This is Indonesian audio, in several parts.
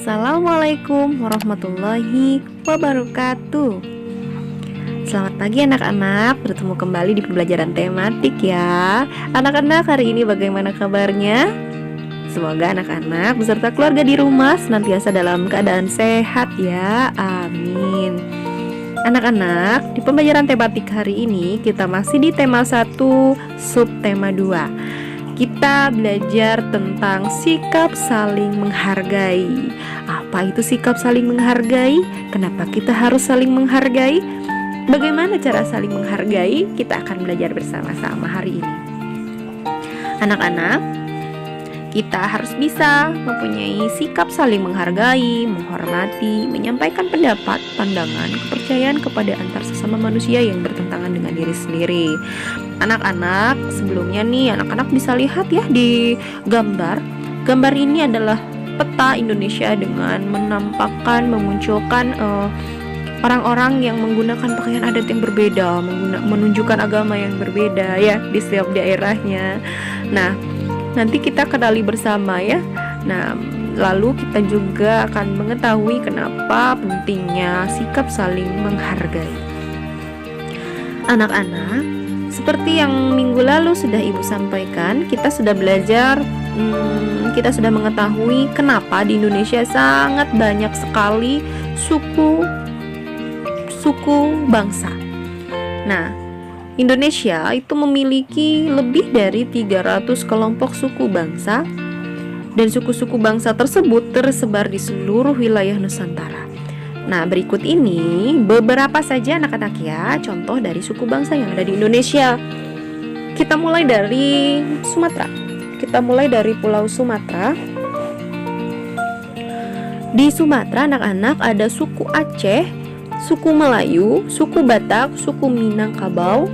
Assalamualaikum warahmatullahi wabarakatuh. Selamat pagi anak-anak, bertemu kembali di pembelajaran tematik ya. Anak-anak, hari ini bagaimana kabarnya? Semoga anak-anak beserta keluarga di rumah senantiasa dalam keadaan sehat ya, amin. Anak-anak, di pembelajaran tematik hari ini kita masih di tema 1, subtema 2. Kita belajar tentang sikap saling menghargai. Apa itu sikap saling menghargai? Kenapa kita harus saling menghargai? Bagaimana cara saling menghargai? Kita akan belajar bersama-sama hari ini. Anak-anak, kita harus bisa mempunyai sikap saling menghargai, menghormati, menyampaikan pendapat, pandangan, kepercayaan kepada antar sesama manusia yang bertentangan dengan diri sendiri. Anak-anak, sebelumnya nih anak-anak bisa lihat ya di gambar. Gambar ini adalah peta Indonesia dengan menampakkan, memunculkan orang-orang yang menggunakan pakaian adat yang berbeda, menunjukkan agama yang berbeda ya di setiap daerahnya. Nah, nanti kita kenali bersama ya. Nah, lalu kita juga akan mengetahui kenapa pentingnya sikap saling menghargai. Anak-anak, seperti yang minggu lalu sudah Ibu sampaikan, kita sudah belajar, kita sudah mengetahui kenapa di Indonesia sangat banyak sekali suku bangsa. Nah, Indonesia itu memiliki lebih dari 300 kelompok suku bangsa, dan suku-suku bangsa tersebut tersebar di seluruh wilayah Nusantara. Nah, berikut ini beberapa saja anak-anak ya, contoh dari suku bangsa yang ada di Indonesia. Kita mulai dari Sumatera. Kita mulai dari Pulau Sumatera. Di Sumatera anak-anak ada suku Aceh, suku Melayu, suku Batak, suku Minangkabau,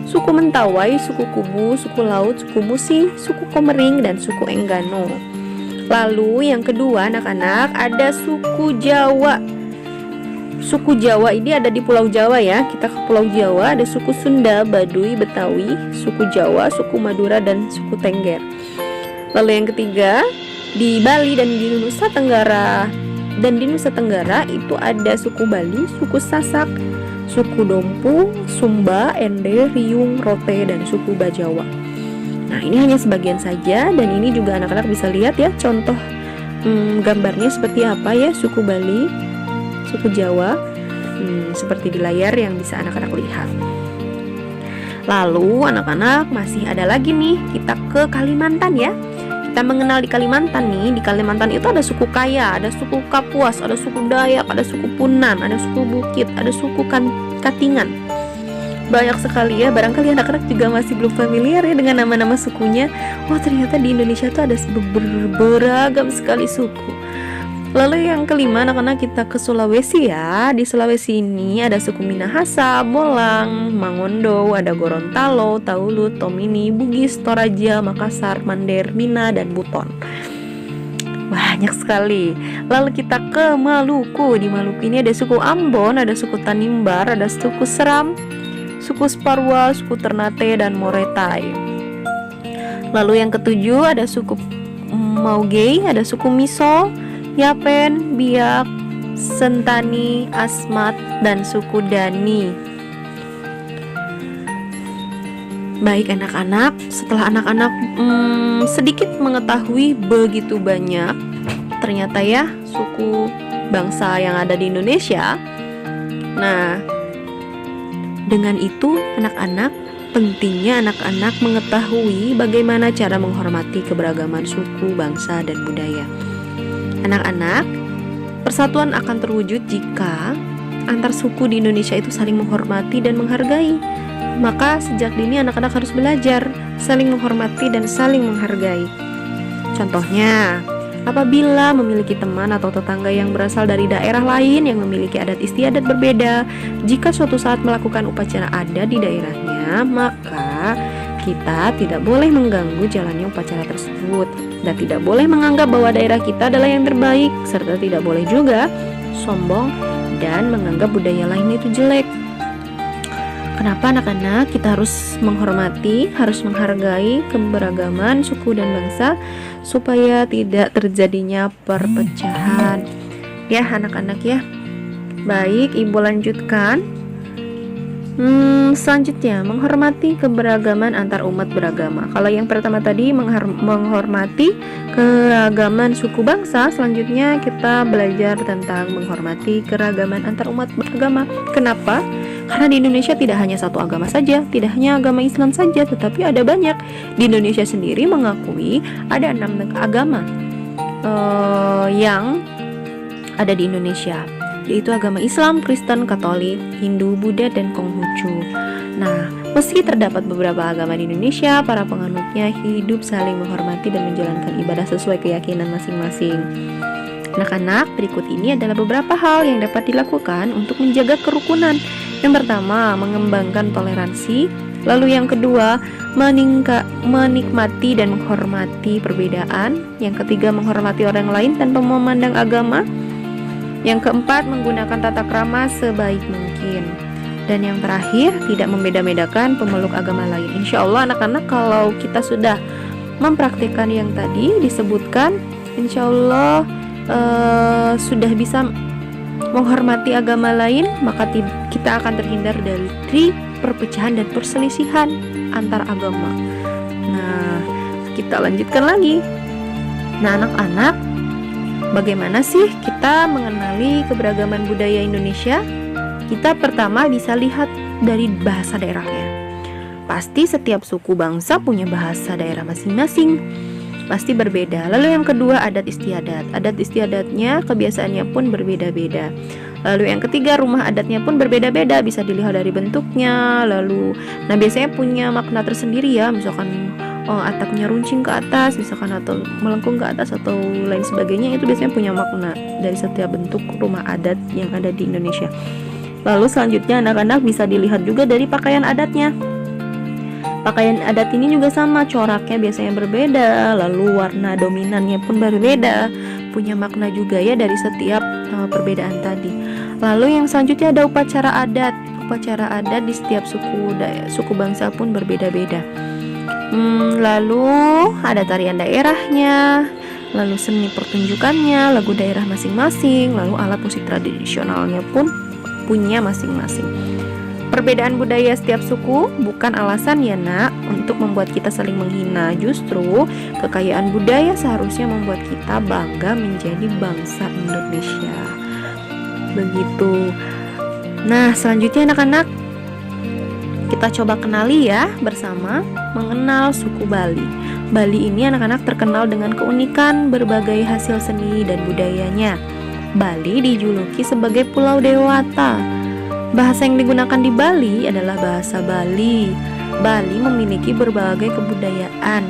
suku Mentawai, suku Kubu, suku Laut, suku Musi, suku Komering, dan suku Enggano. Lalu yang kedua anak-anak ada suku Jawa. Suku Jawa ini ada di Pulau Jawa ya. Kita ke Pulau Jawa ada suku Sunda, Baduy, Betawi, suku Jawa, suku Madura, dan suku Tengger. Lalu yang ketiga di Bali dan di Nusa Tenggara. Dan di Nusa Tenggara itu ada suku Bali, suku Sasak, suku Dompu, Sumba, Ende, Riung, Rote, dan suku Bajawa. Nah, ini hanya sebagian saja, dan ini juga anak-anak bisa lihat ya contoh gambarnya seperti apa ya suku Bali, suku Jawa, seperti di layar yang bisa anak-anak lihat. Lalu anak-anak masih ada lagi nih, kita ke Kalimantan ya. Kita mengenal di Kalimantan nih. Di Kalimantan itu ada suku Kaya, ada suku Kapuas, ada suku Dayak, ada suku Punan, ada suku Bukit, ada suku Katingan. Banyak sekali ya, barangkali anak-anak juga masih belum familiar ya dengan nama-nama sukunya. Wah, ternyata di Indonesia tuh ada beragam sekali suku. Lalu yang kelima anak-anak kita ke Sulawesi ya. Di Sulawesi ini ada suku Minahasa, Bolang, Mangondo, ada Gorontalo, Taulu, Tomini, Bugis, Toraja, Makassar, Mandar, Bina, dan Buton. Banyak sekali. Lalu kita ke Maluku. Di Maluku ini ada suku Ambon, ada suku Tanimbar, ada suku Seram, suku Sparwa, suku Ternate, dan Moretai. Lalu yang ketujuh ada suku Maugei, ada suku Miso, Yapen, Biak, Sentani, Asmat, dan suku Dani. Baik anak-anak, setelah anak-anak sedikit mengetahui begitu banyak ternyata ya suku bangsa yang ada di Indonesia. Nah, dengan itu anak-anak, pentingnya anak-anak mengetahui bagaimana cara menghormati keberagaman suku, bangsa, dan budaya. Anak-anak, persatuan akan terwujud jika antar suku di Indonesia itu saling menghormati dan menghargai. Maka sejak dini anak-anak harus belajar saling menghormati dan saling menghargai. Contohnya, apabila memiliki teman atau tetangga yang berasal dari daerah lain yang memiliki adat istiadat berbeda, jika suatu saat melakukan upacara adat di daerahnya, maka kita tidak boleh mengganggu jalannya upacara tersebut dan tidak boleh menganggap bahwa daerah kita adalah yang terbaik, serta tidak boleh juga sombong dan menganggap budaya lain itu jelek. Kenapa anak-anak kita harus menghormati, harus menghargai keberagaman suku dan bangsa supaya tidak terjadinya perpecahan. Ya anak-anak ya. Baik, Ibu lanjutkan. Selanjutnya, menghormati keberagaman antar umat beragama. Kalau yang pertama tadi menghormati keragaman suku bangsa, selanjutnya kita belajar tentang menghormati keragaman antar umat beragama. Kenapa? Karena di Indonesia tidak hanya satu agama saja, tidak hanya agama Islam saja, tetapi ada banyak. Di Indonesia sendiri mengakui ada 6 agama yang ada di Indonesia, yaitu agama Islam, Kristen, Katolik, Hindu, Buddha, dan Konghucu. Nah, meski terdapat beberapa agama di Indonesia, para penganutnya hidup saling menghormati dan menjalankan ibadah sesuai keyakinan masing-masing. Anak-anak, berikut ini adalah beberapa hal yang dapat dilakukan untuk menjaga kerukunan. Yang pertama, mengembangkan toleransi. Lalu yang kedua, menikmati dan menghormati perbedaan. Yang ketiga, menghormati orang lain tanpa memandang agama. Yang keempat, menggunakan tata krama sebaik mungkin. Dan yang terakhir, tidak membeda-bedakan pemeluk agama lain. Insya Allah anak-anak kalau kita sudah mempraktikkan yang tadi disebutkan, insya Allah sudah bisa menghormati agama lain, maka kita akan terhindar dari perpecahan dan perselisihan antar agama. Nah, kita lanjutkan lagi. Nah anak-anak, bagaimana sih kita mengenali keberagaman budaya Indonesia? Kita pertama bisa lihat dari bahasa daerahnya. Pasti setiap suku bangsa punya bahasa daerah masing-masing, pasti berbeda. Lalu yang kedua, adat istiadat. Adat istiadatnya, kebiasaannya pun berbeda-beda. Lalu yang ketiga, rumah adatnya pun berbeda-beda, bisa dilihat dari bentuknya. Lalu, biasanya punya makna tersendiri ya, misalkan atapnya runcing ke atas misalkan, atau melengkung ke atas atau lain sebagainya, itu biasanya punya makna dari setiap bentuk rumah adat yang ada di Indonesia. Lalu selanjutnya anak-anak bisa dilihat juga dari pakaian adatnya. Pakaian adat ini juga sama, coraknya biasanya berbeda, lalu warna dominannya pun berbeda, punya makna juga ya dari setiap perbedaan tadi. Lalu yang selanjutnya ada upacara adat. Upacara adat di setiap suku bangsa pun berbeda-beda. Lalu ada tarian daerahnya, lalu seni pertunjukannya, lagu daerah masing-masing, lalu alat musik tradisionalnya pun punya masing-masing. Perbedaan budaya setiap suku bukan alasan ya nak untuk membuat kita saling menghina. Justru kekayaan budaya seharusnya membuat kita bangga menjadi bangsa Indonesia. Begitu. Nah selanjutnya anak-anak, kita coba kenali ya bersama mengenal suku Bali. Bali ini anak-anak terkenal dengan keunikan berbagai hasil seni dan budayanya. Bali dijuluki sebagai Pulau Dewata. Bahasa yang digunakan di Bali adalah bahasa Bali. Bali memiliki berbagai kebudayaan.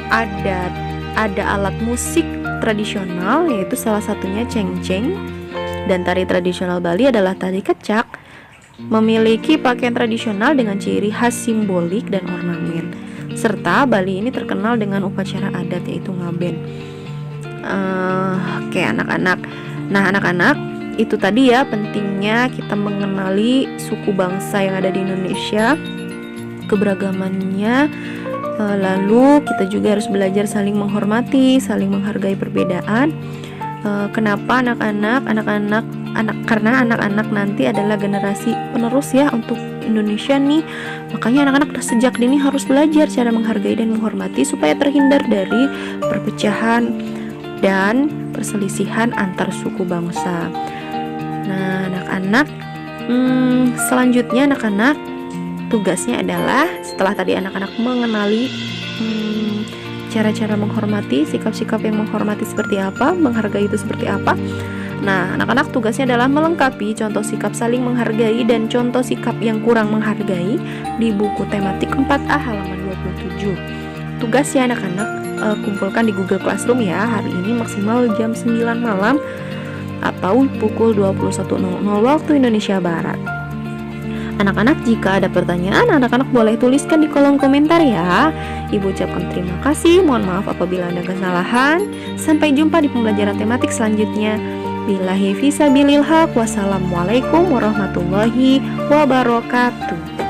Ada alat musik tradisional, yaitu salah satunya cengceng. Dan tari tradisional Bali adalah tari kecak. Memiliki pakaian tradisional dengan ciri khas simbolik dan ornamen. Serta Bali ini terkenal dengan upacara adat, yaitu ngaben. Oke anak-anak. Nah anak-anak, itu tadi ya pentingnya kita mengenali suku bangsa yang ada di Indonesia, keberagamannya. Lalu kita juga harus belajar saling menghormati, saling menghargai perbedaan. Kenapa karena anak-anak nanti adalah generasi penerus ya untuk Indonesia nih. Makanya anak-anak sejak dini harus belajar cara menghargai dan menghormati supaya terhindar dari perpecahan dan perselisihan antar suku bangsa. Nah anak-anak, selanjutnya anak-anak tugasnya adalah setelah tadi anak-anak mengenali cara-cara menghormati, sikap-sikap yang menghormati seperti apa, menghargai itu seperti apa. Nah anak-anak tugasnya adalah melengkapi contoh sikap saling menghargai dan contoh sikap yang kurang menghargai di buku tematik 4A halaman 27. Tugasnya anak-anak kumpulkan di Google Classroom ya, hari ini maksimal jam 9 malam atau pukul 21.00 waktu Indonesia Barat. Anak-anak, jika ada pertanyaan, anak-anak boleh tuliskan di kolom komentar ya. Ibu ucapkan terima kasih, mohon maaf apabila ada kesalahan. Sampai jumpa di pembelajaran tematik selanjutnya. Billahi fisabilil haq, wassalamualaikum warahmatullahi wabarakatuh.